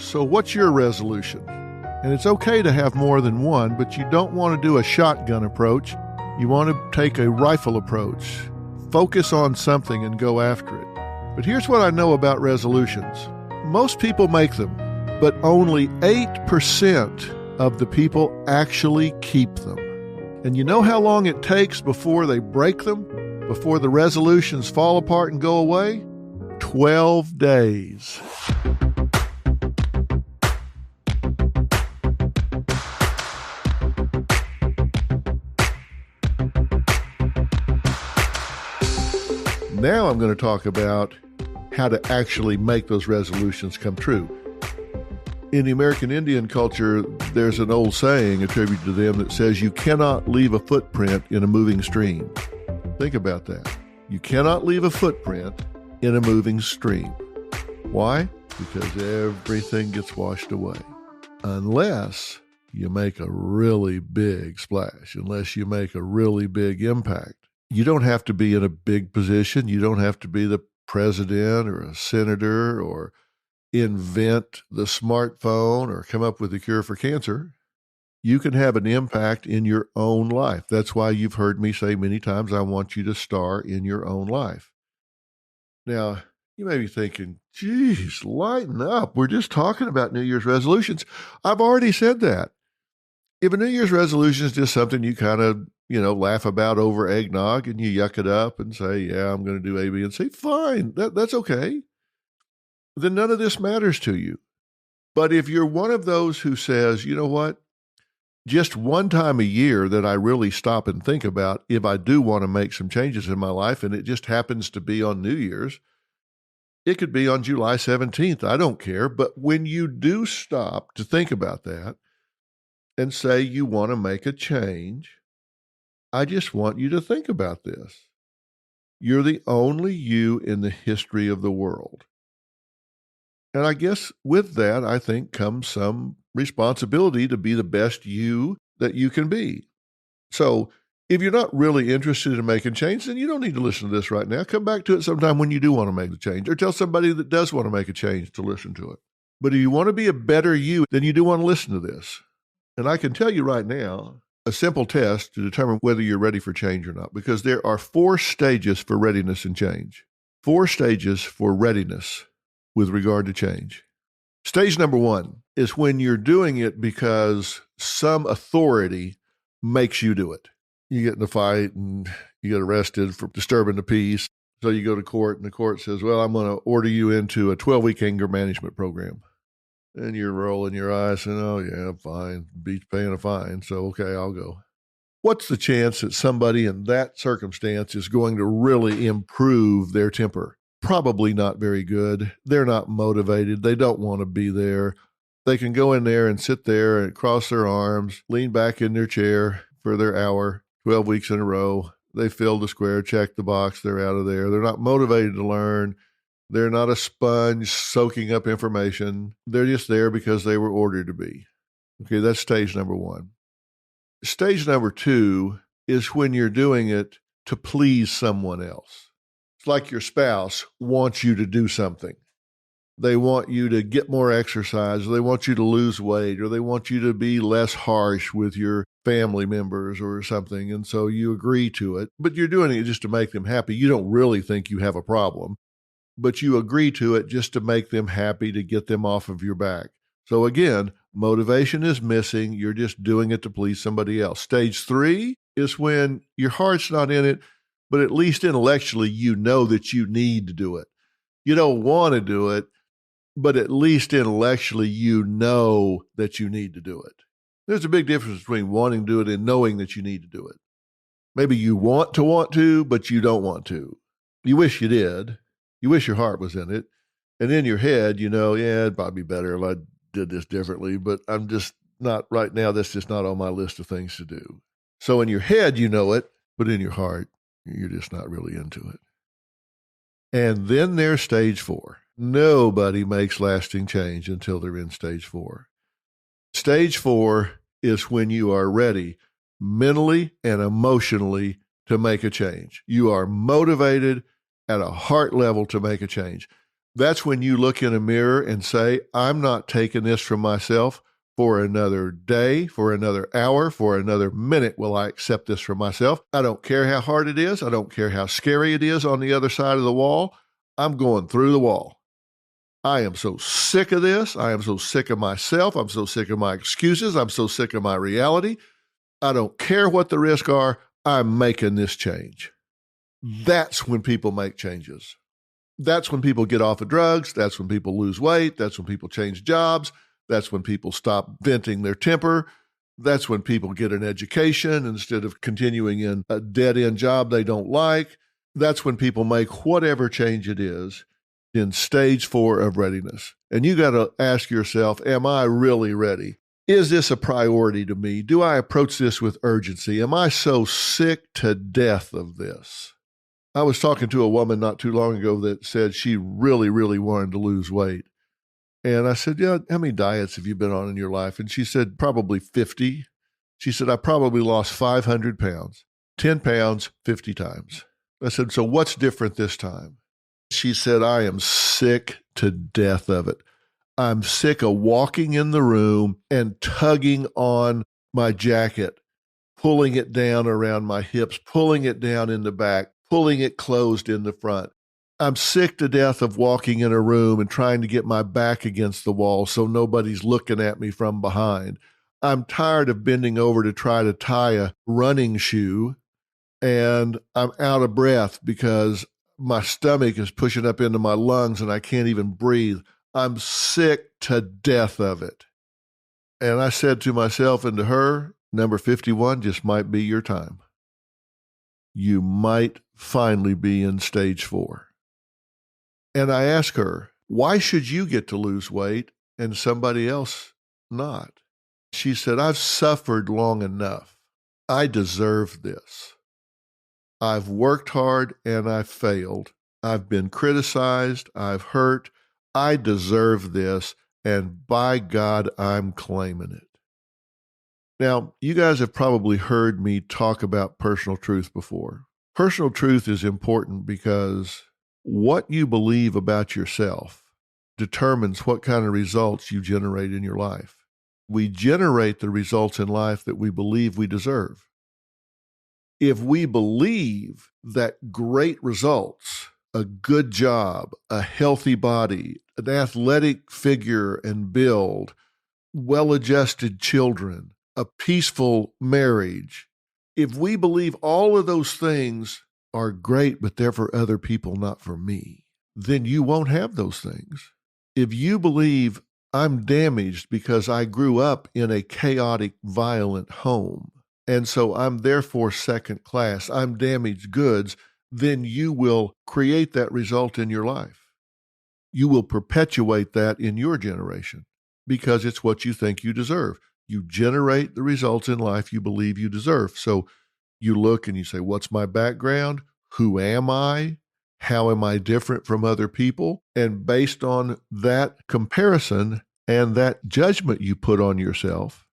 So what's your resolution? And it's okay to have more than one, but you don't want to do a shotgun approach. You want to take a rifle approach. Focus on something and go after it. But here's what I know about resolutions. Most people make them, but only 8% of the people actually keep them. And you know how long it takes before they break them? Before the resolutions fall apart and go away? 12 days. Now I'm going to talk about how to actually make those resolutions come true. In the American Indian culture, there's an old saying attributed to them that says you cannot leave a footprint in a moving stream. Think about that. You cannot leave a footprint in a moving stream. Why? Because everything gets washed away. Unless you make a really big splash, unless you make a really big impact. You don't have to be in a big position. You don't have to be the president or a senator or invent the smartphone or come up with a cure for cancer. You can have an impact in your own life. That's why you've heard me say many times, I want you to star in your own life. Now, you may be thinking, geez, lighten up. We're just talking about New Year's resolutions. I've already said that. If a New Year's resolution is just something you kind of, laugh about over eggnog and you yuck it up and say, yeah, I'm going to do A, B, and C, fine. That's okay. Then none of this matters to you. But if you're one of those who says, you know what, just one time a year that I really stop and think about if I do want to make some changes in my life, and it just happens to be on New Year's, it could be on July 17th. I don't care. But when you do stop to think about that and say you want to make a change, I just want you to think about this. You're the only you in the history of the world. And I guess with that, I think comes some responsibility to be the best you that you can be. So if you're not really interested in making change, then you don't need to listen to this right now. Come back to it sometime when you do want to make the change, or tell somebody that does want to make a change to listen to it. But if you want to be a better you, then you do want to listen to this. And I can tell you right now, a simple test to determine whether you're ready for change or not, because there are 4 stages for readiness and change. 4 stages for readiness with regard to change. Stage number 1 is when you're doing it because some authority makes you do it. You get in a fight and you get arrested for disturbing the peace. So you go to court and the court says, well, I'm going to order you into a 12-week anger management program. And you're rolling your eyes and, oh, yeah, fine. Beach paying a fine. So, okay, I'll go. What's the chance that somebody in that circumstance is going to really improve their temper? Probably not very good. They're not motivated. They don't want to be there. They can go in there and sit there and cross their arms, lean back in their chair for their hour, 12 weeks in a row. They filled the square, checked the box, they're out of there. They're not motivated to learn. They're not a sponge soaking up information. They're just there because they were ordered to be. Okay, that's stage number 1. Stage number 2 is when you're doing it to please someone else. It's like your spouse wants you to do something. They want you to get more exercise, or they want you to lose weight, or they want you to be less harsh with your family members or something. And so you agree to it, but you're doing it just to make them happy. You don't really think you have a problem, but you agree to it just to make them happy, to get them off of your back. So again, motivation is missing. You're just doing it to please somebody else. Stage 3 is when your heart's not in it, but at least intellectually, you know that you need to do it. You don't want to do it, but at least intellectually, you know that you need to do it. There's a big difference between wanting to do it and knowing that you need to do it. Maybe you want to, but you don't want to. You wish you did. You wish your heart was in it. And in your head, yeah, it'd probably be better if I did this differently, but I'm just not right now. That's just not on my list of things to do. So in your head, you know it, but in your heart, you're just not really into it. And then there's stage 4. Nobody makes lasting change until they're in stage 4. Stage 4 is when you are ready mentally and emotionally to make a change. You are motivated at a heart level to make a change. That's when you look in a mirror and say, I'm not taking this from myself for another day, for another hour, for another minute will I accept this from myself. I don't care how hard it is. I don't care how scary it is on the other side of the wall. I'm going through the wall. I am so sick of this. I am so sick of myself. I'm so sick of my excuses. I'm so sick of my reality. I don't care what the risks are. I'm making this change. That's when people make changes. That's when people get off of drugs. That's when people lose weight. That's when people change jobs. That's when people stop venting their temper. That's when people get an education instead of continuing in a dead-end job they don't like. That's when people make whatever change it is in stage 4 of readiness. And you got to ask yourself, am I really ready? Is this a priority to me? Do I approach this with urgency? Am I so sick to death of this? I was talking to a woman not too long ago that said she really, really wanted to lose weight. And I said, yeah, how many diets have you been on in your life? And she said, probably 50. She said, I probably lost 500 pounds, 10 pounds, 50 times. I said, so what's different this time? She said, I am sick to death of it. I'm sick of walking in the room and tugging on my jacket, pulling it down around my hips, pulling it down in the back, pulling it closed in the front. I'm sick to death of walking in a room and trying to get my back against the wall so nobody's looking at me from behind. I'm tired of bending over to try to tie a running shoe, and I'm out of breath because my stomach is pushing up into my lungs and I can't even breathe. I'm sick to death of it. And I said to myself and to her, number 51 just might be your time. You might finally be in stage 4. And I asked her, why should you get to lose weight and somebody else not? She said, I've suffered long enough. I deserve this. I've worked hard and I've failed. I've been criticized. I've hurt. I deserve this. And by God, I'm claiming it. Now, you guys have probably heard me talk about personal truth before. Personal truth is important because what you believe about yourself determines what kind of results you generate in your life. We generate the results in life that we believe we deserve. If we believe that great results, a good job, a healthy body, an athletic figure and build, well-adjusted children, a peaceful marriage, if we believe all of those things are great, but they're for other people, not for me, then you won't have those things. If you believe I'm damaged because I grew up in a chaotic, violent home, and so I'm therefore second class, I'm damaged goods, then you will create that result in your life. You will perpetuate that in your generation because it's what you think you deserve. You generate the results in life you believe you deserve. So you look and you say, what's my background? Who am I? How am I different from other people? And based on that comparison and that judgment you put on yourself,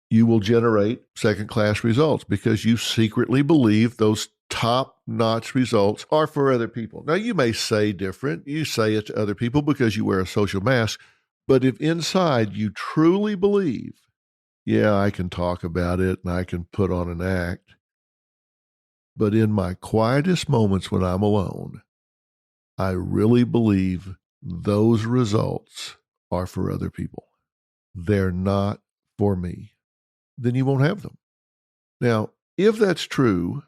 you will generate second-class results because you secretly believe those top-notch results are for other people. Now, you may say different. You say it to other people because you wear a social mask. But if inside you truly believe, yeah, I can talk about it and I can put on an act, but in my quietest moments when I'm alone, I really believe those results are for other people. They're not for me. Then you won't have them. Now, if that's true,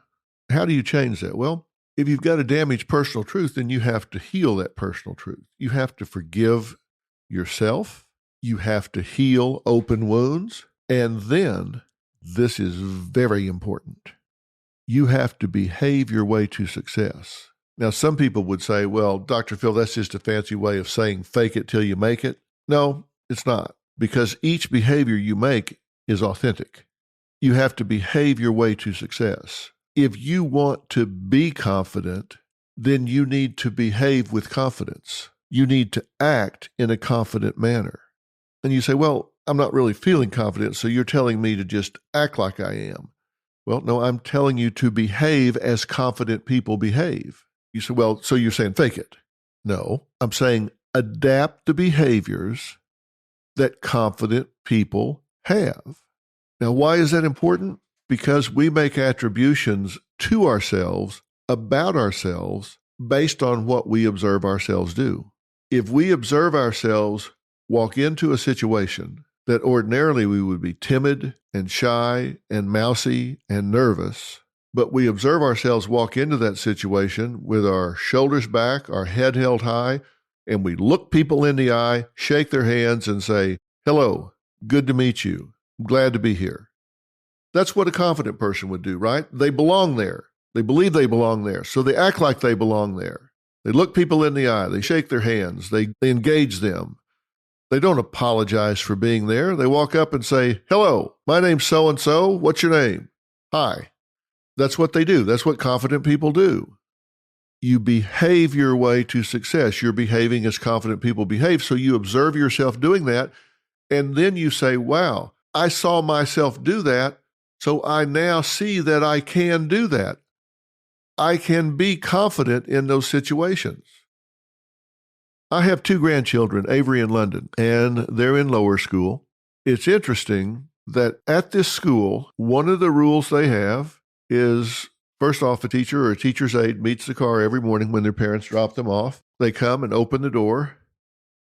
how do you change that? Well, if you've got a damaged personal truth, then you have to heal that personal truth. You have to forgive yourself. You have to heal open wounds. And then, this is very important, you have to behave your way to success. Now, some people would say, well, Dr. Phil, that's just a fancy way of saying fake it till you make it. No, it's not, because each behavior you make is authentic. You have to behave your way to success. If you want to be confident, then you need to behave with confidence. You need to act in a confident manner. And you say, well, I'm not really feeling confident, so you're telling me to just act like I am. Well, no, I'm telling you to behave as confident people behave. You say, well, so you're saying fake it. No, I'm saying adapt the behaviors that confident people have. Now, why is that important? Because we make attributions to ourselves about ourselves based on what we observe ourselves do. If we observe ourselves walk into a situation that ordinarily we would be timid and shy and mousy and nervous, but we observe ourselves walk into that situation with our shoulders back, our head held high, and we look people in the eye, shake their hands, and say, "Hello, good to meet you. I'm glad to be here." That's what a confident person would do, right? They belong there. They believe they belong there, so they act like they belong there. They look people in the eye. They shake their hands. They engage them. They don't apologize for being there. They walk up and say, "Hello, my name's so-and-so. What's your name?" "Hi." That's what they do. That's what confident people do. You behave your way to success. You're behaving as confident people behave. So you observe yourself doing that, and then you say, "Wow, I saw myself do that, so I now see that I can do that. I can be confident in those situations." I have 2 grandchildren, Avery and London, and they're in lower school. It's interesting that at this school, one of the rules they have is, first off, a teacher or a teacher's aide meets the car every morning when their parents drop them off. They come and open the door,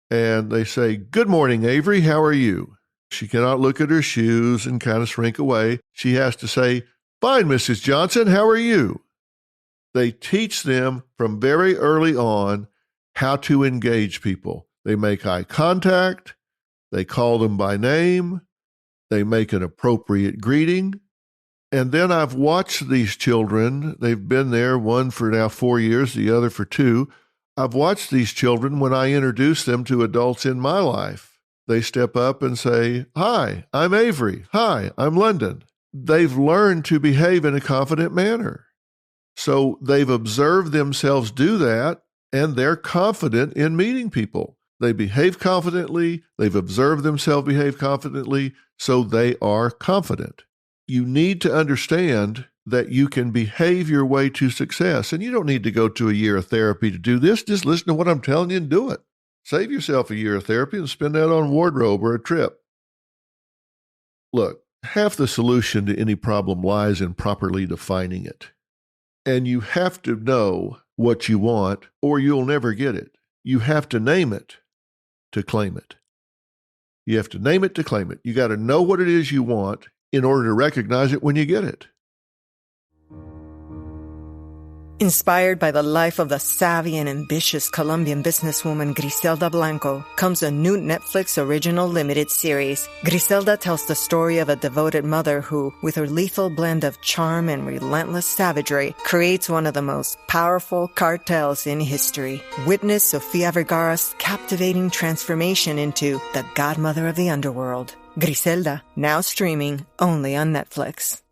and they say, "Good morning, Avery. How are you?" She cannot look at her shoes and kind of shrink away. She has to say, "Fine, Mrs. Johnson. How are you?" They teach them from very early on how to engage people. They make eye contact. They call them by name. They make an appropriate greeting. And then I've watched these children. They've been there, one for now 4 years, the other for 2. I've watched these children when I introduce them to adults in my life. They step up and say, "Hi, I'm Avery. Hi, I'm London." They've learned to behave in a confident manner. So they've observed themselves do that, and they're confident in meeting people. They behave confidently. They've observed themselves behave confidently, so they are confident. You need to understand that you can behave your way to success, and you don't need to go to a year of therapy to do this. Just listen to what I'm telling you and do it. Save yourself a year of therapy and spend that on wardrobe or a trip. Look, half the solution to any problem lies in properly defining it. And you have to know what you want, or you'll never get it. You have to name it to claim it. You have to name it to claim it. You got to know what it is you want in order to recognize it when you get it. Inspired by the life of the savvy and ambitious Colombian businesswoman Griselda Blanco comes a new Netflix original limited series. Griselda tells the story of a devoted mother who, with her lethal blend of charm and relentless savagery, creates one of the most powerful cartels in history. Witness Sofia Vergara's captivating transformation into the godmother of the underworld. Griselda, now streaming only on Netflix.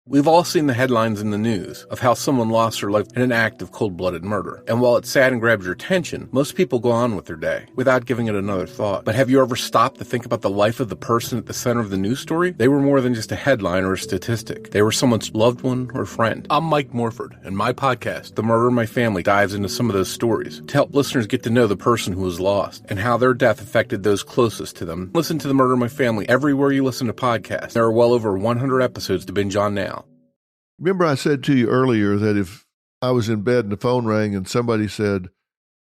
We've all seen the headlines in the news of how someone lost their life in an act of cold-blooded murder. And while it's sad and grabs your attention, most people go on with their day without giving it another thought. But have you ever stopped to think about the life of the person at the center of the news story? They were more than just a headline or a statistic. They were someone's loved one or friend. I'm Mike Morford, and my podcast, The Murder in My Family, dives into some of those stories to help listeners get to know the person who was lost and how their death affected those closest to them. Listen to The Murder in My Family everywhere you listen to podcasts. There are well over 100 episodes to binge on now. Remember I said to you earlier that if I was in bed and the phone rang and somebody said,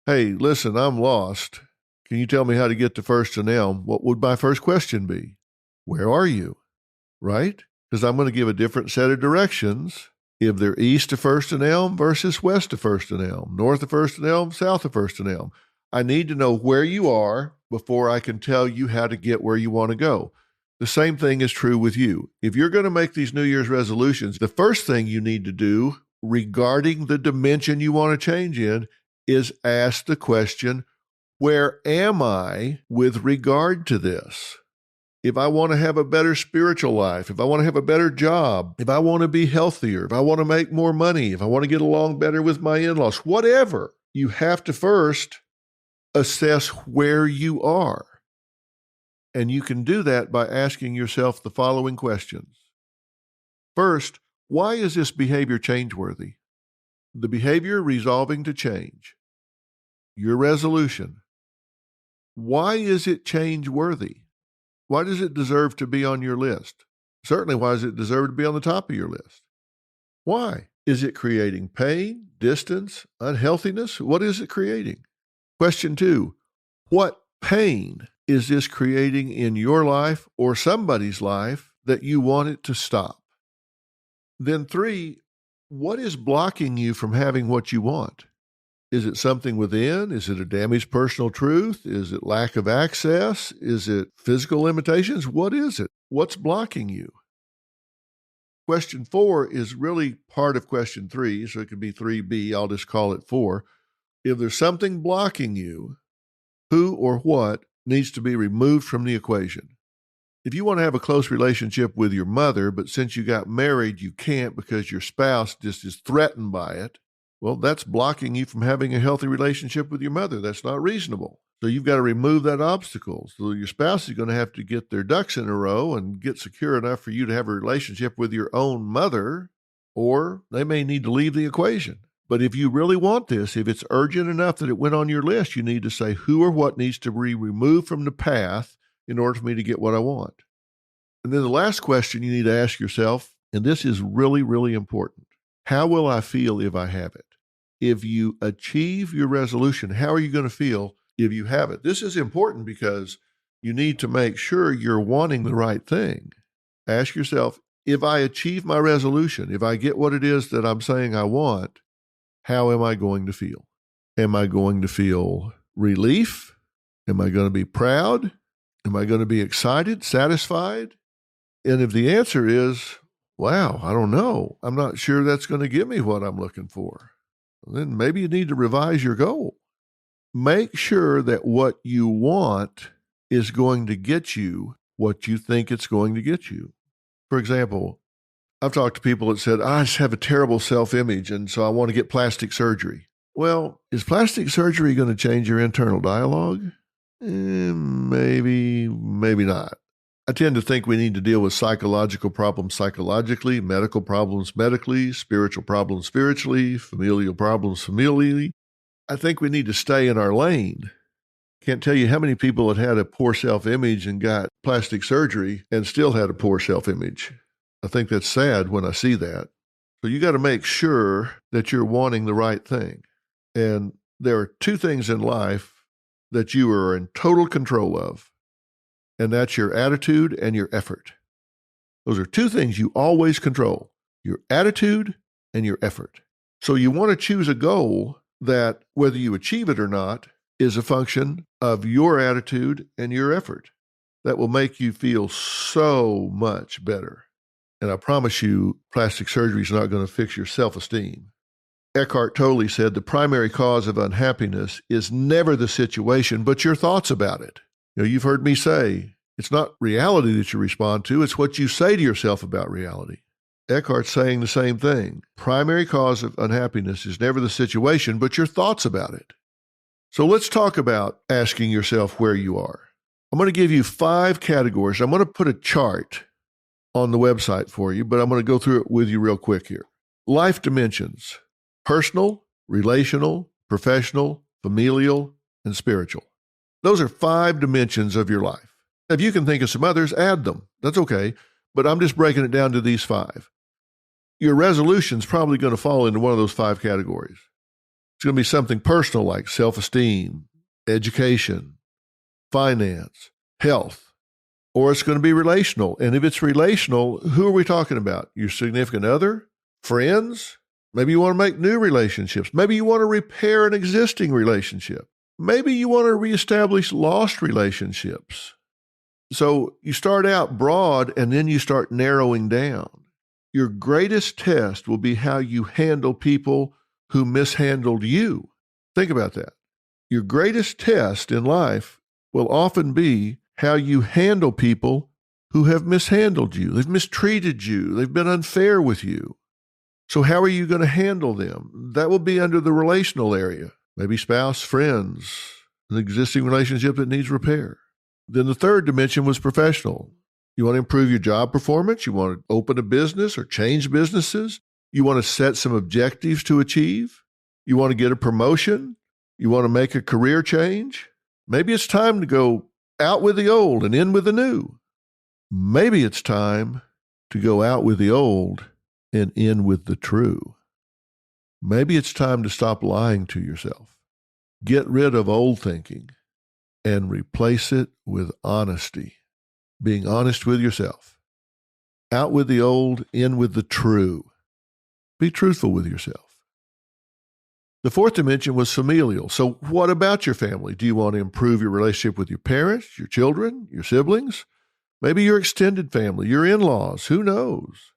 "Hey, listen, I'm lost. Can you tell me how to get to First and Elm?" What would my first question be? Where are you? Right? Because I'm going to give a different set of directions if they're east of First and Elm versus west of First and Elm, north of First and Elm, south of First and Elm. I need to know where you are before I can tell you how to get where you want to go. The same thing is true with you. If you're going to make these New Year's resolutions, the first thing you need to do regarding the dimension you want to change in is ask the question, where am I with regard to this? If I want to have a better spiritual life, if I want to have a better job, if I want to be healthier, if I want to make more money, if I want to get along better with my in-laws, whatever, you have to first assess where you are. And you can do that by asking yourself the following questions. First, why is this behavior change-worthy? The behavior resolving to change. your resolution, why is it change worthy? Why does it deserve to be on your list? Certainly, why does it deserve to be on the top of your list? Why? Is it creating pain, distance, unhealthiness? What is it creating? Question 2, what pain is this creating in your life or somebody's life that you want it to stop? Then 3, what is blocking you from having what you want? Is it something within? Is it a damaged personal truth? Is it lack of access? Is it physical limitations? What is it? What's blocking you? Question 4 is really part of question 3, so it could be 3B. I'll just call it 4. If there's something blocking you, who or what needs to be removed from the equation? If you want to have a close relationship with your mother, but since you got married, you can't because your spouse just is threatened by it, well, that's blocking you from having a healthy relationship with your mother. That's not reasonable. So you've got to remove that obstacle. So your spouse is going to have to get their ducks in a row and get secure enough for you to have a relationship with your own mother, or they may need to leave the equation. But if you really want this, if it's urgent enough that it went on your list, you need to say who or what needs to be removed from the path in order for me to get what I want. And then the last question you need to ask yourself, and this is really, really important, how will I feel if I have it? If you achieve your resolution, how are you going to feel if you have it? This is important because you need to make sure you're wanting the right thing. Ask yourself, if I achieve my resolution, if I get what it is that I'm saying I want, how am I going to feel? Am I going to feel relief? Am I going to be proud? Am I going to be excited, satisfied? And if the answer is, wow, I don't know, I'm not sure that's going to give me what I'm looking for, then maybe you need to revise your goal. Make sure that what you want is going to get you what you think it's going to get you. For example, I've talked to people that said, I just have a terrible self-image, and so I want to get plastic surgery. Well, is plastic surgery going to change your internal dialogue? Maybe, maybe not. I tend to think we need to deal with psychological problems psychologically, medical problems medically, spiritual problems spiritually, familial problems familially. I think we need to stay in our lane. Can't tell you how many people had a poor self-image and got plastic surgery and still had a poor self-image. I think that's sad when I see that. So you got to make sure that you're wanting the right thing. And there are 2 things in life that you are in total control of, and that's your attitude and your effort. Those are 2 things you always control, your attitude and your effort. So you want to choose a goal that, whether you achieve it or not, is a function of your attitude and your effort. That will make you feel so much better. And I promise you, plastic surgery is not going to fix your self-esteem. Eckhart Tolle said the primary cause of unhappiness is never the situation, but your thoughts about it. You've heard me say, it's not reality that you respond to, it's what you say to yourself about reality. Eckhart's saying the same thing. Primary cause of unhappiness is never the situation, but your thoughts about it. So let's talk about asking yourself where you are. I'm going to give you 5 categories. I'm going to put a chart on the website for you, but I'm going to go through it with you real quick here. Life dimensions: personal, relational, professional, familial, and spiritual. Those are 5 dimensions of your life. If you can think of some others, add them. That's okay, but I'm just breaking it down to these 5. Your resolution's probably going to fall into one of those 5 categories. It's going to be something personal like self-esteem, education, finance, health. Or it's going to be relational. And if it's relational, who are we talking about? Your significant other? Friends? Maybe you want to make new relationships. Maybe you want to repair an existing relationship. Maybe you want to reestablish lost relationships. So you start out broad and then you start narrowing down. Your greatest test will be how you handle people who mishandled you. Think about that. Your greatest test in life will often be how you handle people who have mishandled you. They've mistreated you. They've been unfair with you. So how are you going to handle them? That will be under the relational area. Maybe spouse, friends, an existing relationship that needs repair. Then the 3rd dimension was professional. You want to improve your job performance? You want to open a business or change businesses? You want to set some objectives to achieve? You want to get a promotion? You want to make a career change? Maybe it's time to go out with the old and in with the new. Maybe it's time to go out with the old and in with the true. Maybe it's time to stop lying to yourself. Get rid of old thinking and replace it with honesty. Being honest with yourself. Out with the old, in with the true. Be truthful with yourself. The fourth dimension was familial. So what about your family? Do you want to improve your relationship with your parents, your children, your siblings? Maybe your extended family, your in-laws, who knows?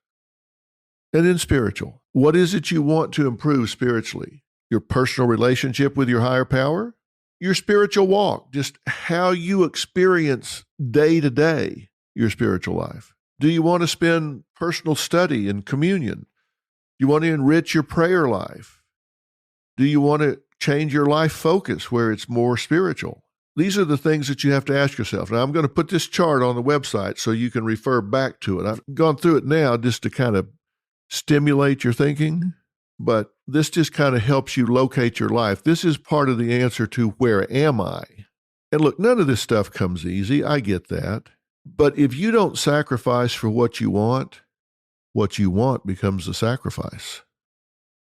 And then spiritual. What is it you want to improve spiritually? Your personal relationship with your higher power? Your spiritual walk, just how you experience day to day your spiritual life. Do you want to spend personal study and communion? Do you want to enrich your prayer life? Do you want to change your life focus where it's more spiritual? These are the things that you have to ask yourself. Now, I'm going to put this chart on the website so you can refer back to it. I've gone through it now just to kind of stimulate your thinking, but this just kind of helps you locate your life. This is part of the answer to where am I? And look, none of this stuff comes easy. I get that. But if you don't sacrifice for what you want becomes a sacrifice.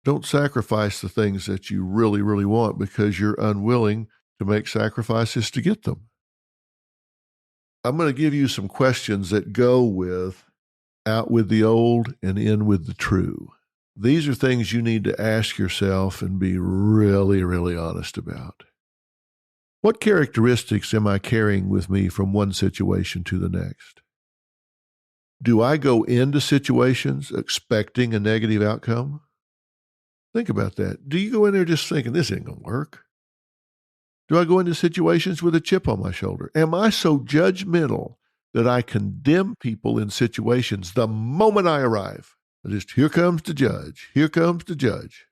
Don't sacrifice the things that you really, really want because you're unwilling to make sacrifices to get them. I'm going to give you some questions that go with out with the old and in with the true. These are things you need to ask yourself and be really, really honest about. What characteristics am I carrying with me from one situation to the next? Do I go into situations expecting a negative outcome? Think about that. Do you go in there just thinking, this ain't going to work? Do I go into situations with a chip on my shoulder? Am I so judgmental that I condemn people in situations the moment I arrive? Just, here comes the judge. Here comes the judge.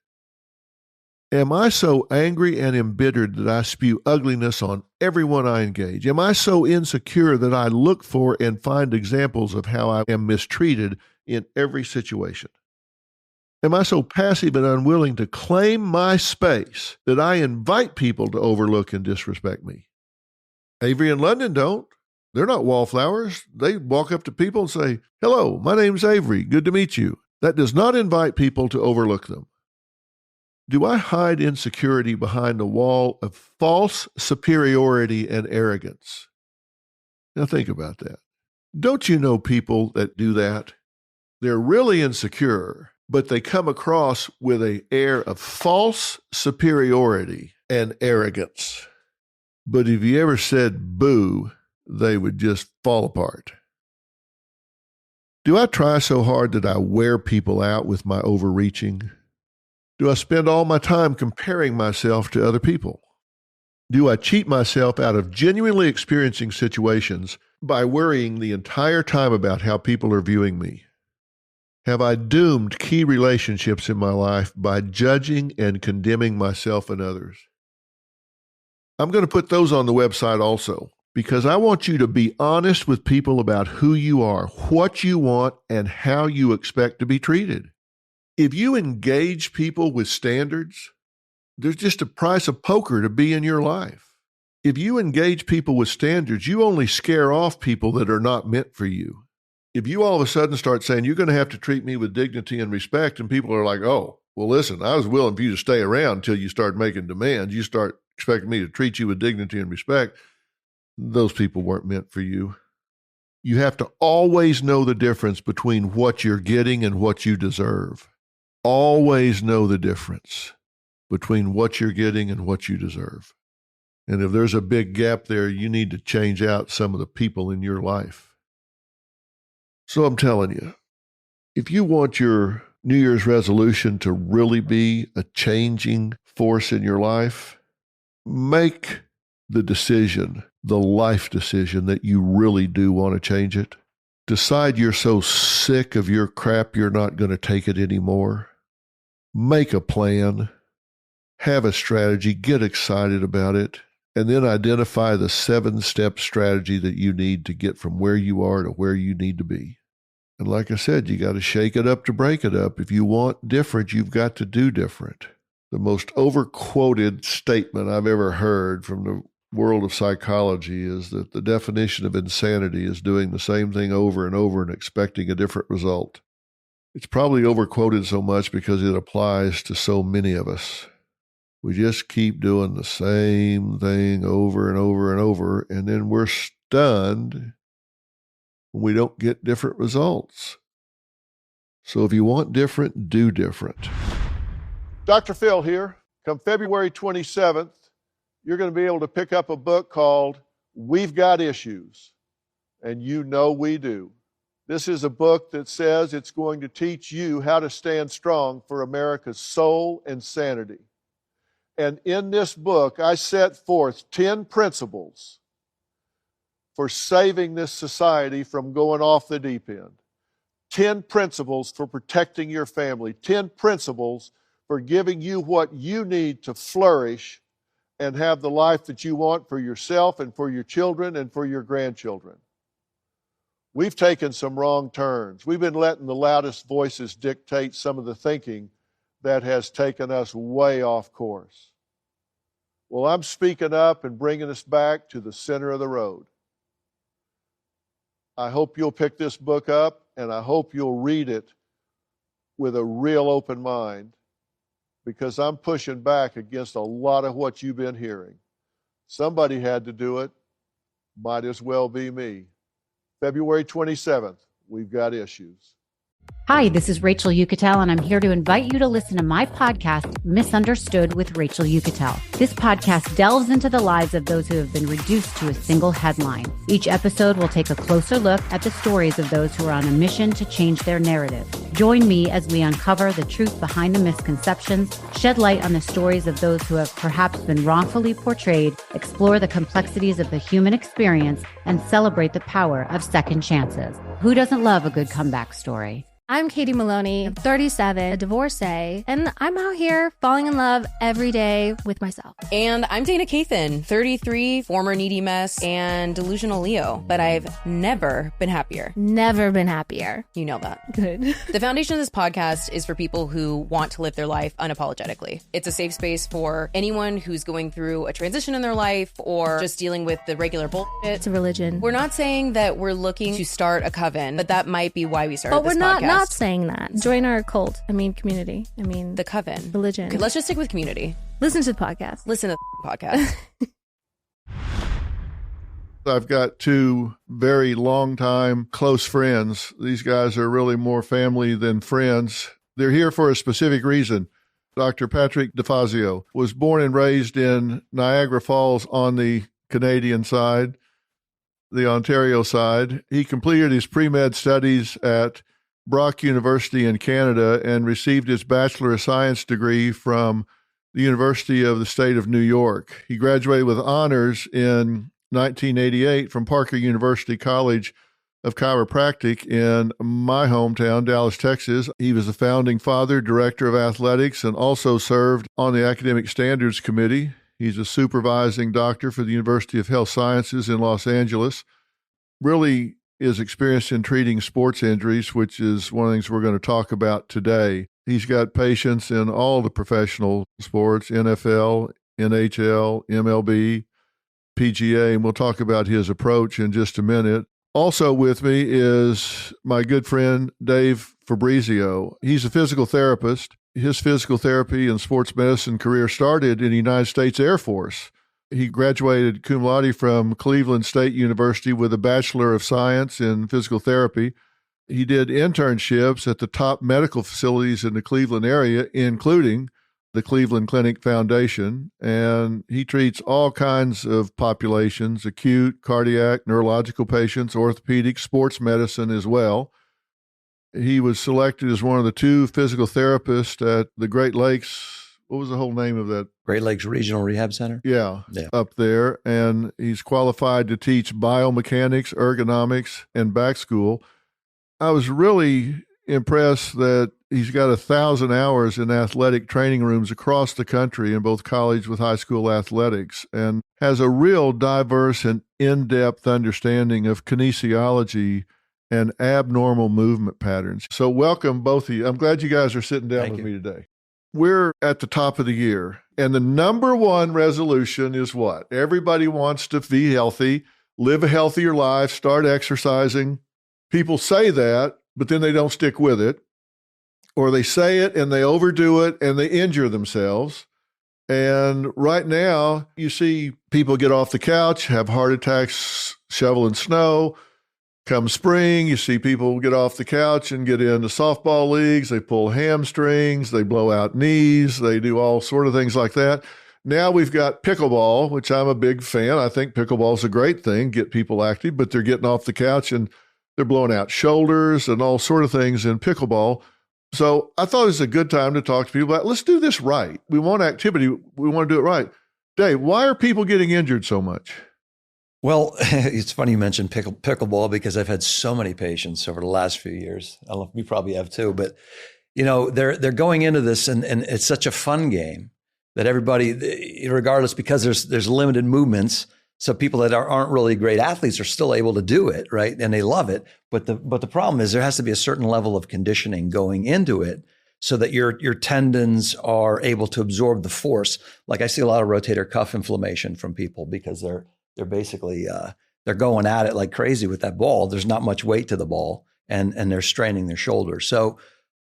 Am I so angry and embittered that I spew ugliness on everyone I engage? Am I so insecure that I look for and find examples of how I am mistreated in every situation? Am I so passive and unwilling to claim my space that I invite people to overlook and disrespect me? Avery and London don't. They're not wallflowers. They walk up to people and say, hello, my name's Avery. Good to meet you. That does not invite people to overlook them. Do I hide insecurity behind a wall of false superiority and arrogance? Now think about that. Don't you know people that do that? They're really insecure, but they come across with an air of false superiority and arrogance. But if you ever said boo, they would just fall apart. Do I try so hard that I wear people out with my overreaching? Do I spend all my time comparing myself to other people? Do I cheat myself out of genuinely experiencing situations by worrying the entire time about how people are viewing me? Have I doomed key relationships in my life by judging and condemning myself and others? I'm going to put those on the website also, because I want you to be honest with people about who you are, what you want, and how you expect to be treated. If you engage people with standards, there's just a price of poker to be in your life. If you engage people with standards, you only scare off people that are not meant for you. If you all of a sudden start saying, you're going to have to treat me with dignity and respect, and people are like, oh, well, listen, I was willing for you to stay around until you start making demands. You start expecting me to treat you with dignity and respect. Those people weren't meant for you. You have to always know the difference between what you're getting and what you deserve. Always know the difference between what you're getting and what you deserve. And if there's a big gap there, you need to change out some of the people in your life. So I'm telling you, if you want your New Year's resolution to really be a changing force in your life, make the decision, the life decision that you really do want to change it. Decide you're so sick of your crap you're not going to take it anymore. Make a plan. Have a strategy. Get excited about it. And then identify the 7-step strategy that you need to get from where you are to where you need to be. And like I said, you got to shake it up to break it up. If you want different, you've got to do different. The most overquoted statement I've ever heard from the world of psychology is that the definition of insanity is doing the same thing over and over and expecting a different result. It's probably overquoted so much because it applies to so many of us. We just keep doing the same thing over and over and over, and then we're stunned when we don't get different results. So if you want different, do different. Dr. Phil here. Come February 27th, you're going to be able to pick up a book called We've Got Issues, and you know we do. This is a book that says it's going to teach you how to stand strong for America's soul and sanity. And in this book, I set forth 10 principles for saving this society from going off the deep end. 10 principles for protecting your family. 10 principles for giving you what you need to flourish and have the life that you want for yourself and for your children and for your grandchildren. We've taken some wrong turns. We've been letting the loudest voices dictate some of the thinking that has taken us way off course. Well, I'm speaking up and bringing us back to the center of the road. I hope you'll pick this book up, and I hope you'll read it with a real open mind, because I'm pushing back against a lot of what you've been hearing. Somebody had to do it. Might as well be me. February 27th, We've Got Issues. Hi, this is Rachel Yucatel, and I'm here to invite you to listen to my podcast, Misunderstood with Rachel Yucatel. This podcast delves into the lives of those who have been reduced to a single headline. Each episode will take a closer look at the stories of those who are on a mission to change their narrative. Join me as we uncover the truth behind the misconceptions, shed light on the stories of those who have perhaps been wrongfully portrayed, explore the complexities of the human experience, and celebrate the power of second chances. Who doesn't love a good comeback story? I'm Katie Maloney, I'm 37, a divorcee, and I'm out here falling in love every day with myself. And I'm Dana Cathan, 33, former needy mess, and delusional Leo, but I've never been happier. Never been happier. You know that. Good. The foundation of this podcast is for people who want to live their life unapologetically. It's a safe space for anyone who's going through a transition in their life or just dealing with the regular bullshit. It's a religion. We're not saying that we're looking to start a coven, but that might be why we started but this we're not podcast. saying that. Join our cult. Community. The coven. Religion. Okay, let's just stick with community. Listen to the podcast. Listen to the podcast. I've got two very long-time close friends. These guys are really more family than friends. They're here for a specific reason. Dr. Patrick DeFazio was born and raised in Niagara Falls on the Canadian side, the Ontario side. He completed his pre-med studies at Brock University in Canada and received his Bachelor of Science degree from the University of the State of New York. He graduated with honors in 1988 from Parker University College of Chiropractic in my hometown, Dallas, Texas. He was the founding father, director of athletics, and also served on the Academic Standards Committee. He's a supervising doctor for the University of Health Sciences in Los Angeles. Really is experienced in treating sports injuries, which is one of the things we're going to talk about today. He's got patients in all the professional sports, NFL, NHL, MLB, PGA, and we'll talk about his approach in just a minute. Also with me is my good friend, Dave Fabrizio. He's a physical therapist. His physical therapy and sports medicine career started in the United States Air Force. He graduated cum laude from Cleveland State University with a Bachelor of Science in Physical Therapy. He did internships at the top medical facilities in the Cleveland area, including the Cleveland Clinic Foundation, and he treats all kinds of populations, acute, cardiac, neurological patients, orthopedic, sports medicine as well. He was selected as one of the 2 physical therapists at the Great Lakes. What was the whole name of that? Great Lakes Regional Rehab Center? Yeah, up there. And he's qualified to teach biomechanics, ergonomics, and back school. I was really impressed that he's got 1,000 hours in athletic training rooms across the country in both college with high school athletics, and has a real diverse and in-depth understanding of kinesiology and abnormal movement patterns. So welcome, both of you. I'm glad you guys are sitting down with me today. we're at the top of the year, and the number one resolution is what? Everybody wants to be healthy, live a healthier life, start exercising. People say that, but then they don't stick with it. Or they say it and they overdo it and they injure themselves. And right now, you see people get off the couch, have heart attacks, shoveling snow. Come spring, you see people get off the couch and get into softball leagues. They pull hamstrings, they blow out knees, they do all sort of things like that. Now we've got pickleball, which I'm a big fan. I think pickleball is a great thing, get people active, but they're getting off the couch and they're blowing out shoulders and all sort of things in pickleball. So I thought it was a good time to talk to people about, let's do this right. We want activity. We want to do it right. Dave, why are people getting injured so much? Well, it's funny you mentioned pickleball because I've had so many patients over the last few years. I don't know if you probably have too, but they're going into this and it's such a fun game that everybody, regardless, because there's limited movements. So people that aren't really great athletes are still able to do it, right? And they love it. But the problem is there has to be a certain level of conditioning going into it so that your tendons are able to absorb the force. Like I see a lot of rotator cuff inflammation from people because they're basically they're going at it like crazy with that ball. There's not much weight to the ball, and they're straining their shoulders. So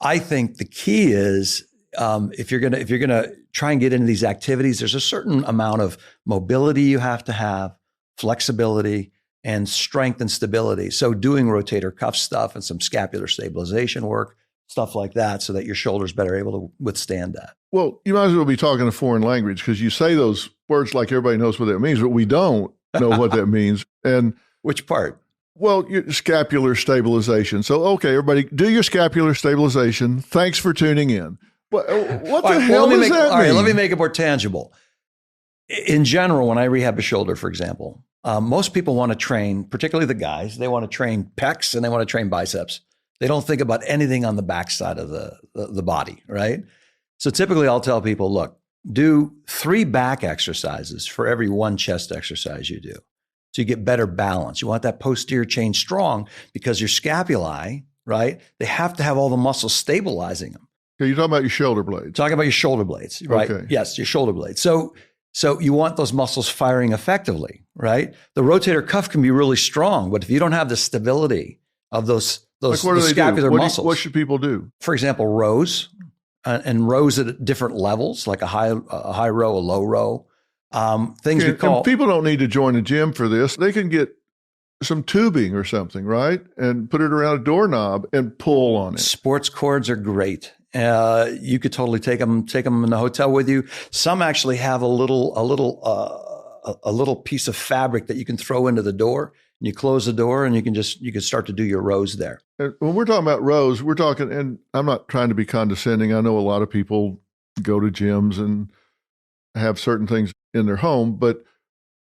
I think the key is if you're gonna try and get into these activities, there's a certain amount of mobility you have to have, flexibility, and strength and stability. So doing rotator cuff stuff and some scapular stabilization work, stuff like that, so that your shoulder's better able to withstand that. Well, you might as well be talking a foreign language because you say those words like everybody knows what that means, but we don't know what that means. And which part? Well, your scapular stabilization. So, okay, everybody, do your scapular stabilization. Thanks for tuning in. What the hell does that mean? All right, let me make it more tangible. In general, when I rehab a shoulder, for example, most people want to train, particularly the guys, they want to train pecs and they want to train biceps. They don't think about anything on the backside of the body, right? So typically I'll tell people, look, do 3 back exercises for every 1 chest exercise you do. So you get better balance. You want that posterior chain strong because your scapulae, right? They have to have all the muscles stabilizing them. Okay, you're talking about your shoulder blades. Talking about your shoulder blades, right? Okay. Yes, your shoulder blades. So you want those muscles firing effectively, right? The rotator cuff can be really strong, but if you don't have the stability of those scapular muscles. What should people do? For example, rows and rows at different levels, like a high row, a low row. Things we call. And people don't need to join a gym for this. They can get some tubing or something, right? And put it around a doorknob and pull on it. Sports cords are great. You could totally take them in the hotel with you. Some actually have a little piece of fabric that you can throw into the door. And you close the door, and you can start to do your rows there. And when we're talking about rows, we're talking, and I'm not trying to be condescending. I know a lot of people go to gyms and have certain things in their home, but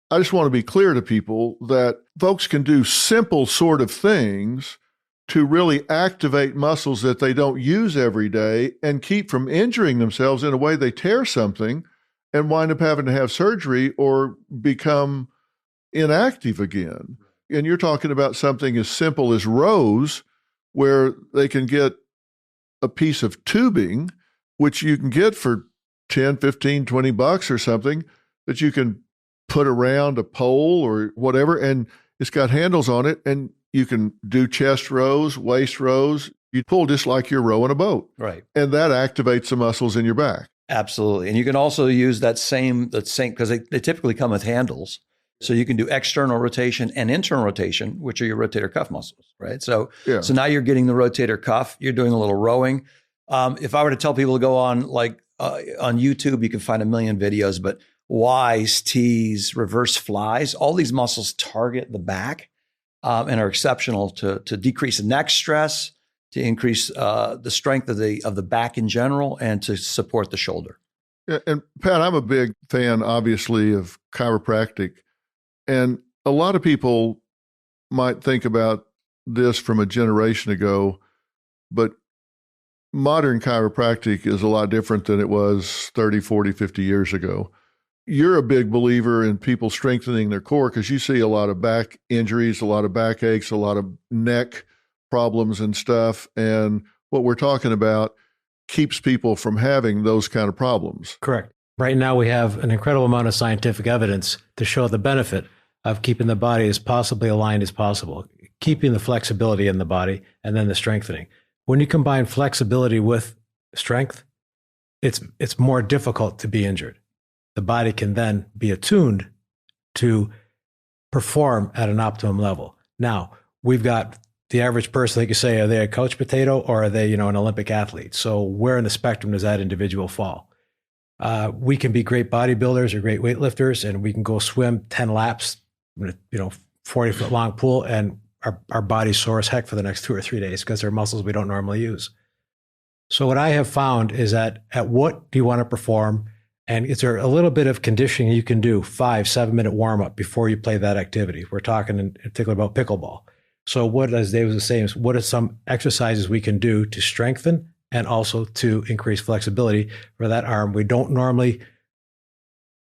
I just want to be clear to people that folks can do simple sort of things to really activate muscles that they don't use every day and keep from injuring themselves in a way they tear something and wind up having to have surgery or become inactive again. And you're talking about something as simple as rows where they can get a piece of tubing, which you can get for 10, 15, 20 bucks or something that you can put around a pole or whatever. And it's got handles on it and you can do chest rows, waist rows. You pull just like you're rowing a boat. Right. And that activates the muscles in your back. Absolutely. And you can also use that same, because they typically come with handles. So you can do external rotation and internal rotation, which are your rotator cuff muscles, right? So now you're getting the rotator cuff. You're doing a little rowing. If I were to tell people to go on on YouTube, you can find a million videos, but Y's, T's, reverse flies, all these muscles target the back and are exceptional to decrease the neck stress, to increase the strength of the back in general, and to support the shoulder. Yeah, and Pat, I'm a big fan, obviously, of chiropractic. And a lot of people might think about this from a generation ago, but modern chiropractic is a lot different than it was 30, 40, 50 years ago. You're a big believer in people strengthening their core because you see a lot of back injuries, a lot of back aches, a lot of neck problems and stuff. And what we're talking about keeps people from having those kind of problems. Correct. Right now, we have an incredible amount of scientific evidence to show the benefit of keeping the body as possibly aligned as possible, keeping the flexibility in the body, and then the strengthening. When you combine flexibility with strength, it's more difficult to be injured. The body can then be attuned to perform at an optimum level. Now, we've got the average person, like you say, are they a couch potato or are they, an Olympic athlete? So where in the spectrum does that individual fall? We can be great bodybuilders or great weightlifters, and we can go swim 10 laps, 40-foot long pool, and our body's sore as heck for the next 2 or 3 days because they're muscles we don't normally use. So what I have found is that at what do you want to perform, and is there a little bit of conditioning you can do, 5-7 minute warm up before you play that activity? We're talking in particular about pickleball. So what, as Dave was saying, what are some exercises we can do to strengthen and also to increase flexibility for that arm? We don't normally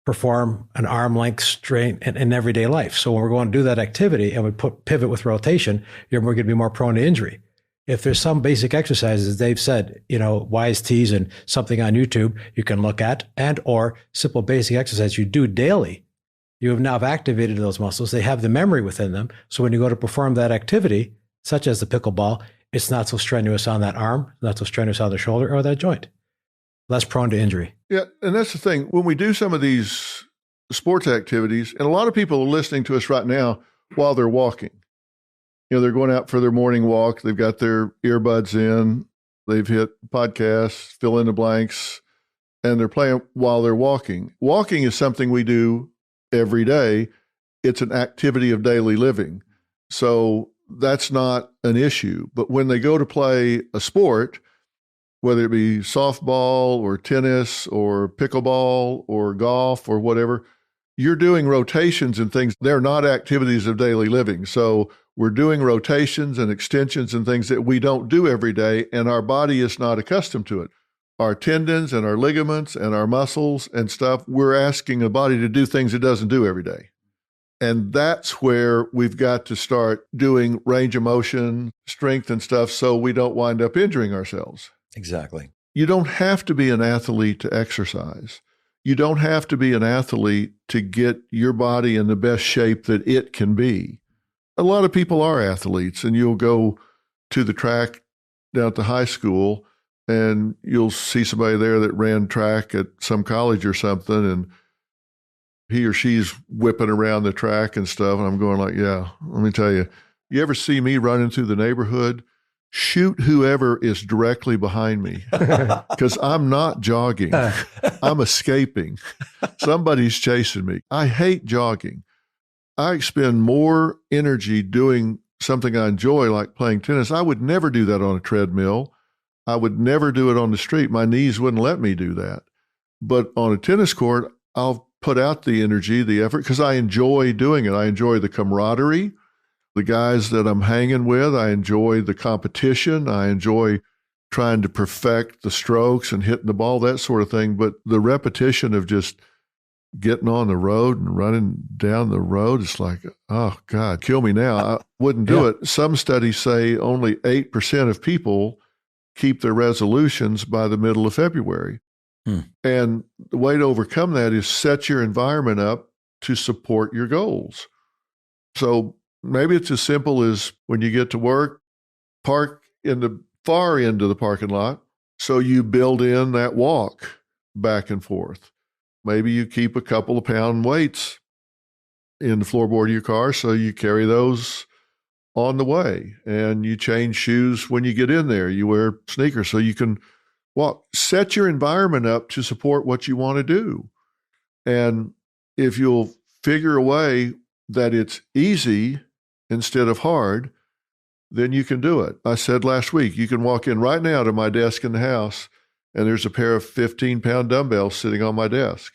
perform an arm length strain in everyday life. So when we're going to do that activity and we pivot with rotation, we're going to be more prone to injury. If there's some basic exercises, as Dave said, wise teas and something on YouTube you can look at, and or simple basic exercise you do daily, you have now activated those muscles. They have the memory within them. So when you go to perform that activity, such as the pickleball, it's not so strenuous on that arm, not so strenuous on the shoulder or that joint. Less prone to injury. Yeah, and that's the thing. When we do some of these sports activities, and a lot of people are listening to us right now while they're walking. They're going out for their morning walk. They've got their earbuds in. They've hit podcasts, fill in the blanks, and they're playing while they're walking. Walking is something we do every day. It's an activity of daily living. So that's not an issue. But when they go to play a sport, whether it be softball or tennis or pickleball or golf or whatever, you're doing rotations and things. They're not activities of daily living. So we're doing rotations and extensions and things that we don't do every day, and our body is not accustomed to it. Our tendons and our ligaments and our muscles and stuff, we're asking the body to do things it doesn't do every day. And that's where we've got to start doing range of motion, strength and stuff so we don't wind up injuring ourselves. Exactly. You don't have to be an athlete to exercise. You don't have to be an athlete to get your body in the best shape that it can be. A lot of people are athletes, and you'll go to the track down at the high school and you'll see somebody there that ran track at some college or something, and he or she's whipping around the track and stuff. And I'm going like, yeah, let me tell you, you ever see me running through the neighborhood? Shoot whoever is directly behind me, because I'm not jogging. I'm escaping. Somebody's chasing me. I hate jogging. I expend more energy doing something I enjoy, like playing tennis. I would never do that on a treadmill. I would never do it on the street. My knees wouldn't let me do that. But on a tennis court, I'll put out the energy, the effort, because I enjoy doing it. I enjoy the camaraderie, the guys that I'm hanging with. I enjoy the competition. I enjoy trying to perfect the strokes and hitting the ball, that sort of thing. But the repetition of just getting on the road and running down the road, it's like, oh God, kill me now. I wouldn't do it. Some studies say only 8% of people keep their resolutions by the middle of February. And the way to overcome that is set your environment up to support your goals. So maybe it's as simple as when you get to work, park in the far end of the parking lot, so you build in that walk back and forth. Maybe you keep a couple of pound weights in the floorboard of your car, so you carry those on the way, and you change shoes when you get in there. You wear sneakers so you can walk. Set your environment up to support what you want to do. And if you'll figure a way that it's easy instead of hard, then you can do it. I said last week, you can walk in right now to my desk in the house, and there's a pair of 15-pound dumbbells sitting on my desk,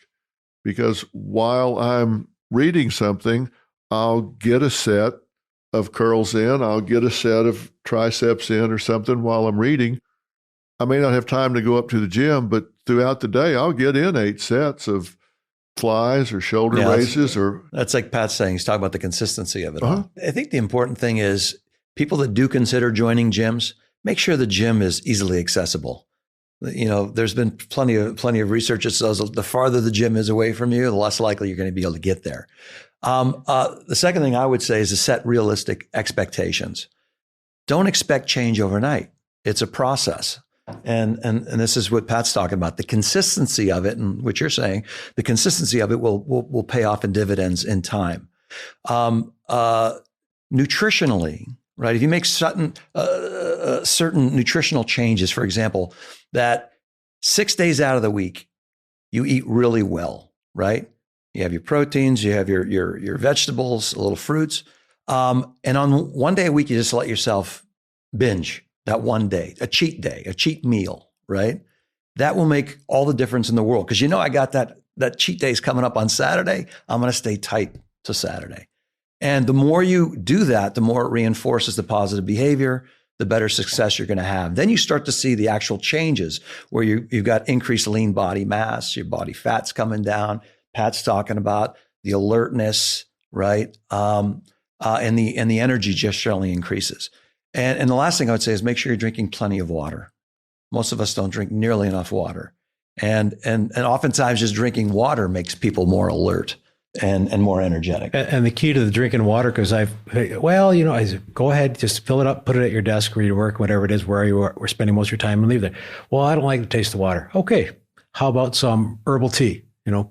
because while I'm reading something, I'll get a set of curls in, I'll get a set of triceps in or something while I'm reading. I may not have time to go up to the gym, but throughout the day, I'll get in 8 sets of flies or shoulder raises. That's like Pat's saying, he's talking about the consistency of it all. I think the important thing is people that do consider joining gyms, make sure the gym is easily accessible. There's been plenty of research that says the farther the gym is away from you, the less likely you're going to be able to get there. The second thing I would say is to set realistic expectations. Don't expect change overnight. It's a process. And this is what Pat's talking about. The consistency of it, and what you're saying, the consistency of it will pay off in dividends in time. Nutritionally, right? If you make certain nutritional changes, for example, that 6 days out of the week, you eat really well, right? You have your proteins, you have your vegetables, little fruits. And on one day a week, you just let yourself binge that one day, a cheat meal, right? That will make all the difference in the world. Because I got that cheat day is coming up on Saturday. I'm going to stay tight to Saturday. And the more you do that, the more it reinforces the positive behavior, the better success you're going to have. Then you start to see the actual changes where you've got increased lean body mass, your body fat's coming down. Pat's talking about the alertness, right? And the energy just generally increases. And the last thing I would say is make sure you're drinking plenty of water. Most of us don't drink nearly enough water. And oftentimes just drinking water makes people more alert and more energetic. And the key to the drinking water, because I said, go ahead, just fill it up, put it at your desk where you work, whatever it is, where you are, we're spending most of your time, and leave there. Well, I don't like the taste of water. Okay, how about some herbal tea,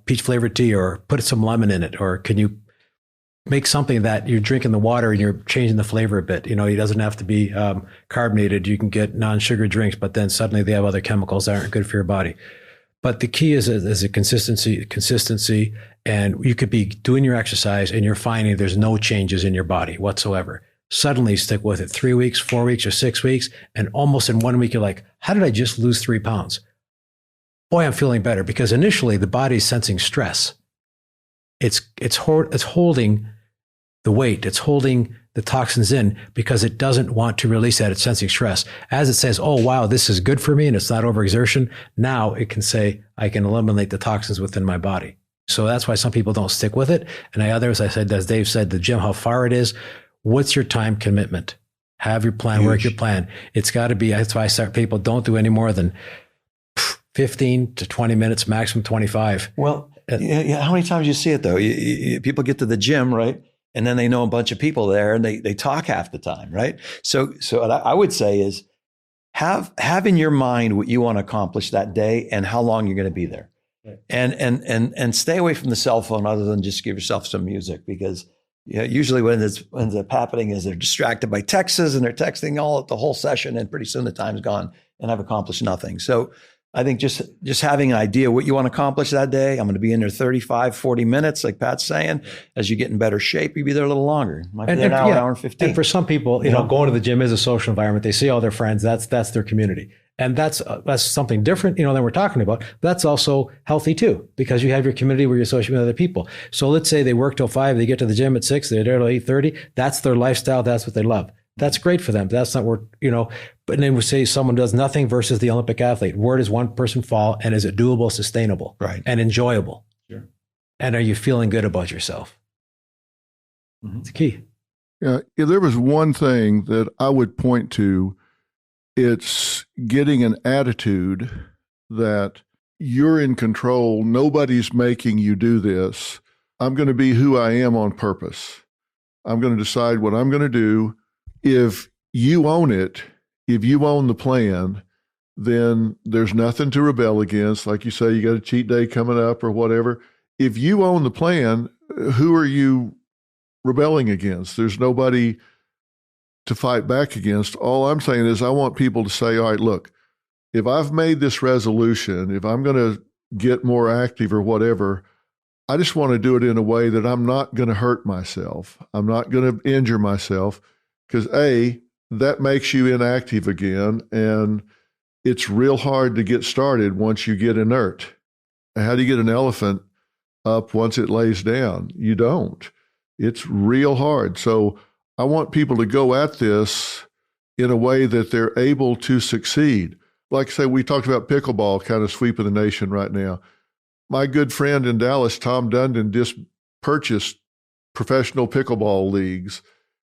peach flavored tea, or put some lemon in it, or can you make something that you're drinking the water and you're changing the flavor a bit? It doesn't have to be carbonated. You can get non-sugar drinks, but then suddenly they have other chemicals that aren't good for your body. But the key is a consistency, and you could be doing your exercise and you're finding there's no changes in your body whatsoever. Suddenly stick with it 3 weeks, 4 weeks, or 6 weeks, and almost in 1 week, you're like, how did I just lose 3 pounds? Boy, I'm feeling better, because initially the body's sensing stress. It's holding the weight, it's holding the toxins in because it doesn't want to release that. It's sensing stress. As it says, oh, wow, this is good for me and it's not overexertion, now it can say, I can eliminate the toxins within my body. So that's why some people don't stick with it. And others, I said, as Dave said, the gym, how far it is, what's your time commitment? Have your plan, work your plan. It's got to be, that's why I start people, don't do any more than 15 to 20 minutes, maximum 25. Well, yeah, how many times you see it though? People get to the gym, right? And then they know a bunch of people there and they talk half the time, right? So what I would say is have in your mind what you want to accomplish that day and how long you're going to be there. Right. And stay away from the cell phone other than just give yourself some music, because usually what ends up happening is they're distracted by texts and they're texting the whole session, and pretty soon the time's gone and I've accomplished nothing. So I think just having an idea what you want to accomplish that day. I'm going to be in there 35, 40 minutes, like Pat's saying. As you get in better shape, you'll be there a little longer. Might be an hour and 15. And for some people, going to the gym is a social environment. They see all their friends. That's their community. And that's something different, than we're talking about. That's also healthy too, because you have your community where you associate with other people. So let's say they work till 5, they get to the gym at 6, they're there till 8:30. That's their lifestyle. That's what they love. That's great for them. That's not where, but then we say someone does nothing versus the Olympic athlete. Where does one person fall, and is it doable, sustainable, right, and enjoyable? Sure. And are you feeling good about yourself? Mm-hmm. It's key. Yeah. If there was one thing that I would point to, it's getting an attitude that you're in control. Nobody's making you do this. I'm going to be who I am on purpose. I'm going to decide what I'm going to do. If you own it, if you own the plan, then there's nothing to rebel against. Like you say, you got a cheat day coming up or whatever. If you own the plan, who are you rebelling against? There's nobody to fight back against. All I'm saying is I want people to say, all right, look, if I've made this resolution, if I'm going to get more active or whatever, I just want to do it in a way that I'm not going to hurt myself. I'm not going to injure myself. Because that makes you inactive again, and it's real hard to get started once you get inert. How do you get an elephant up once it lays down? You don't. It's real hard. So I want people to go at this in a way that they're able to succeed. Like I say, we talked about pickleball kind of sweeping the nation right now. My good friend in Dallas, Tom Dundon, just purchased professional pickleball leagues.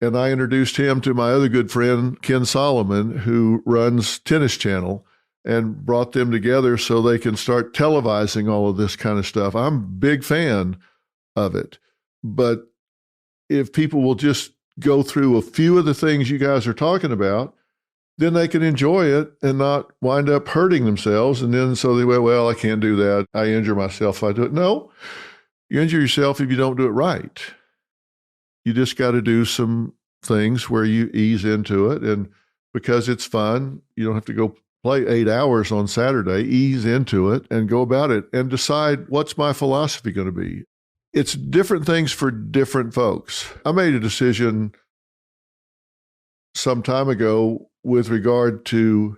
And I introduced him to my other good friend, Ken Solomon, who runs Tennis Channel. and brought them together so they can start televising all of this kind of stuff. I'm a big fan of it. But if people will just go through a few of the things you guys are talking about, then they can enjoy it and not wind up hurting themselves. And then so they go, well, I can't do that. I injure myself if I do it. No, you injure yourself if you don't do it right. You just got to do some things where you ease into it. And because it's fun, you don't have to go play 8 hours on Saturday, ease into it and go about it and decide, what's my philosophy going to be? It's different things for different folks. I made a decision some time ago with regard to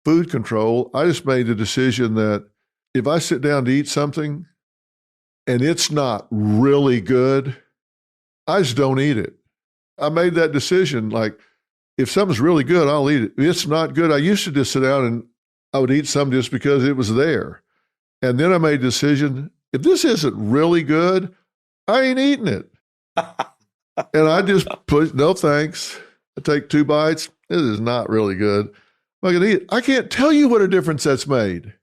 food control. I just made a decision that if I sit down to eat something and it's not really good, I just don't eat it. I made that decision. Like, if something's really good, I'll eat it. If it's not good, I used to just sit down and I would eat some just because it was there. And then I made a decision, if this isn't really good, I ain't eating it. And I just put, no thanks. I take 2 bites. This is not really good. I'm not going to eat it. I can't tell you what a difference that's made.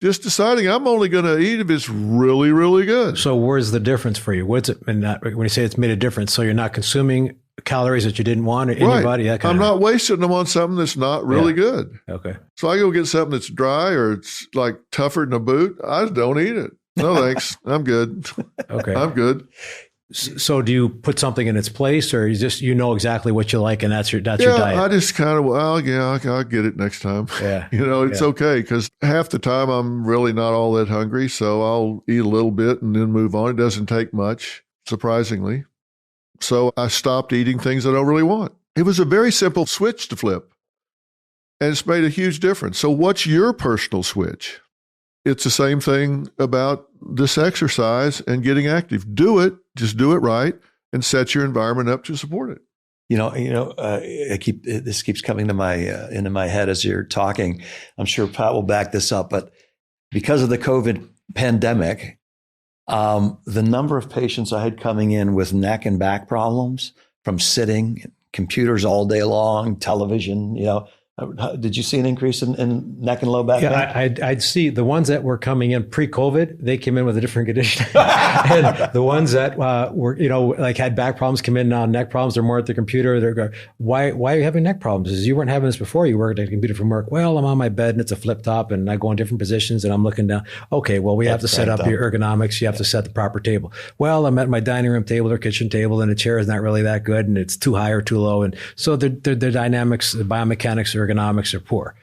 Just deciding I'm only going to eat if it's really, really good. So where's the difference for you? What's it? And when you say it's made a difference, so you're not consuming calories that you didn't want in your body? That I'm not wasting them on something that's not really good. Okay. So I go get something that's dry or it's like tougher than a boot. I just don't eat it. No, thanks. I'm good. Okay. I'm good. So do you put something in its place, or you know exactly what you like and that's your diet? I just kind of, I'll get it next time. Yeah. It's okay because half the time I'm really not all that hungry. So I'll eat a little bit and then move on. It doesn't take much, surprisingly. So I stopped eating things I don't really want. It was a very simple switch to flip, and it's made a huge difference. So what's your personal switch? It's the same thing about this exercise and getting active. Do it, just do it right, and set your environment up to support it. This keeps coming to into my head as you're talking. I'm sure Pat will back this up, but because of the COVID pandemic, the number of patients I had coming in with neck and back problems from sitting, computers all day long, television, did you see an increase in neck and low back pain? Yeah, I'd see the ones that were coming in pre-COVID, they came in with a different condition. And the ones that were, had back problems come in now, neck problems, they're more at the computer. They're going, why are you having neck problems? Because you weren't having this before. You worked at a computer from work. Well, I'm on my bed and it's a flip top and I go in different positions and I'm looking down. Okay, well, we have to set up your ergonomics. You have to set the proper table. Well, I'm at my dining room table or kitchen table and the chair is not really that good and it's too high or too low. And so the dynamics, the biomechanics, ergonomics are poor.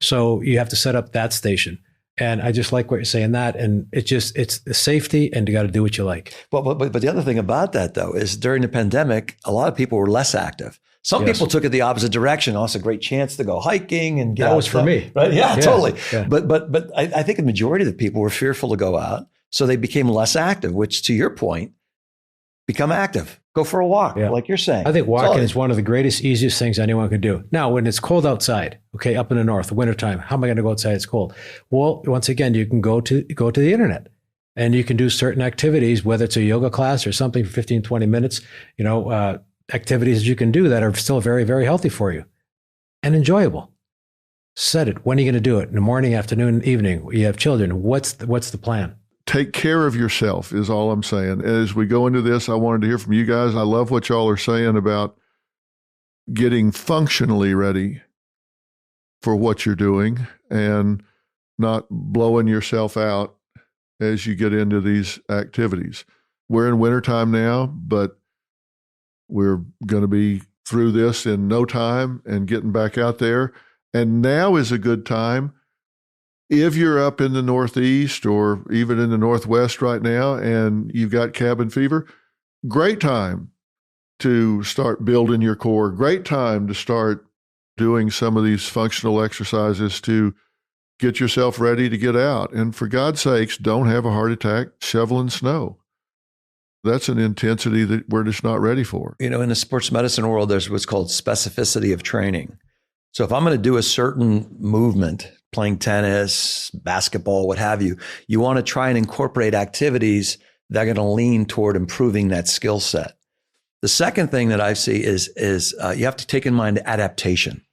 So you have to set up that station. And I just like what you're saying that. And it's the safety and you got to do what you like. Well, but the other thing about that though, is during the pandemic, a lot of people were less active. Some people took it the opposite direction. Also a great chance to go hiking and get that out was for me. Right? Yeah, totally. Yeah. But I think the majority of the people were fearful to go out. So they became less active, which to your point, become active. Go for a walk, like you're saying. I think walking is one of the greatest, easiest things anyone can do. Now, when it's cold outside, okay, up in the north, wintertime, how am I going to go outside? It's cold. Well, once again, you can go to the internet and you can do certain activities, whether it's a yoga class or something for 15, 20 minutes, activities you can do that are still very, very healthy for you and enjoyable. Set it. When are you going to do it? In the morning, afternoon, evening? You have children. What's the plan? Take care of yourself is all I'm saying. As we go into this, I wanted to hear from you guys. I love what y'all are saying about getting functionally ready for what you're doing and not blowing yourself out as you get into these activities. We're in wintertime now, but we're going to be through this in no time and getting back out there. And now is a good time. If you're up in the Northeast or even in the Northwest right now and you've got cabin fever, great time to start building your core. Great time to start doing some of these functional exercises to get yourself ready to get out. And for God's sakes, don't have a heart attack shoveling snow. That's an intensity that we're just not ready for. In the sports medicine world, there's what's called specificity of training. So if I'm going to do a certain movement, playing tennis, basketball, what have you, you want to try and incorporate activities that are going to lean toward improving that skill set. The second thing that I see is you have to take in mind adaptation.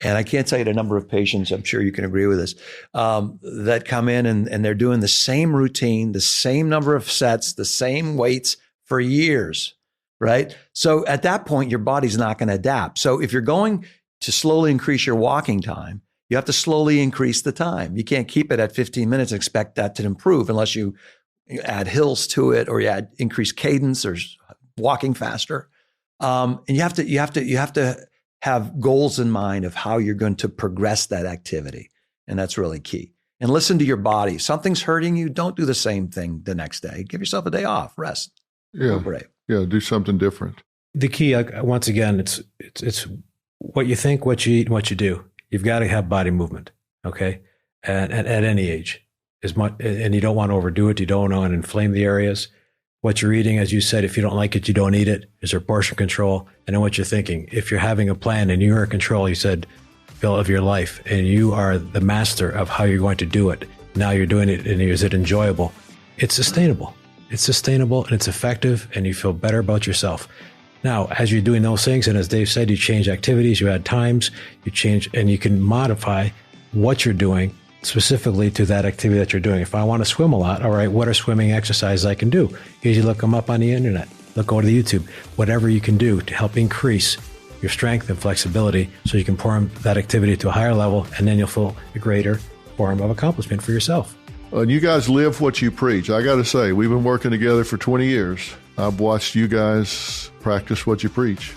And I can't tell you the number of patients, I'm sure you can agree with this, that come in and they're doing the same routine, the same number of sets, the same weights for years, right? So at that point, your body's not going to adapt. So if you're going to slowly increase your walking time, you have to slowly increase the time. You can't keep it at 15 minutes and expect that to improve unless you add hills to it or you add increased cadence or walking faster. And you have to have goals in mind of how you're going to progress that activity. And that's really key. And listen to your body. If something's hurting you, don't do the same thing the next day. Give yourself a day off, rest. Yeah. Do something different. The key, once again, it's what you think, what you eat, and what you do. You've got to have body movement, okay? And at any age, and you don't want to overdo it. You don't want to inflame the areas. What you're eating, as you said, if you don't like it, you don't eat it. Is there portion control? And then what you're thinking. If you're having a plan and you're in control, you said, Bill, of your life, and you are the master of how you're going to do it. Now you're doing it, and is it enjoyable? It's sustainable. It's sustainable, and it's effective, and you feel better about yourself. Now, as you're doing those things, and as Dave said, you change activities, you add times, you change, and you can modify what you're doing specifically to that activity that you're doing. If I want to swim a lot, all right, what are swimming exercises I can do? Usually look them up on the internet. Go to YouTube. Whatever you can do to help increase your strength and flexibility so you can perform that activity to a higher level, and then you'll feel a greater form of accomplishment for yourself. And you guys live what you preach. I got to say, we've been working together for 20 years. I've watched you guys practice what you preach.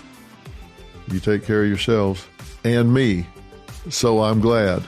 You take care of yourselves and me, so I'm glad.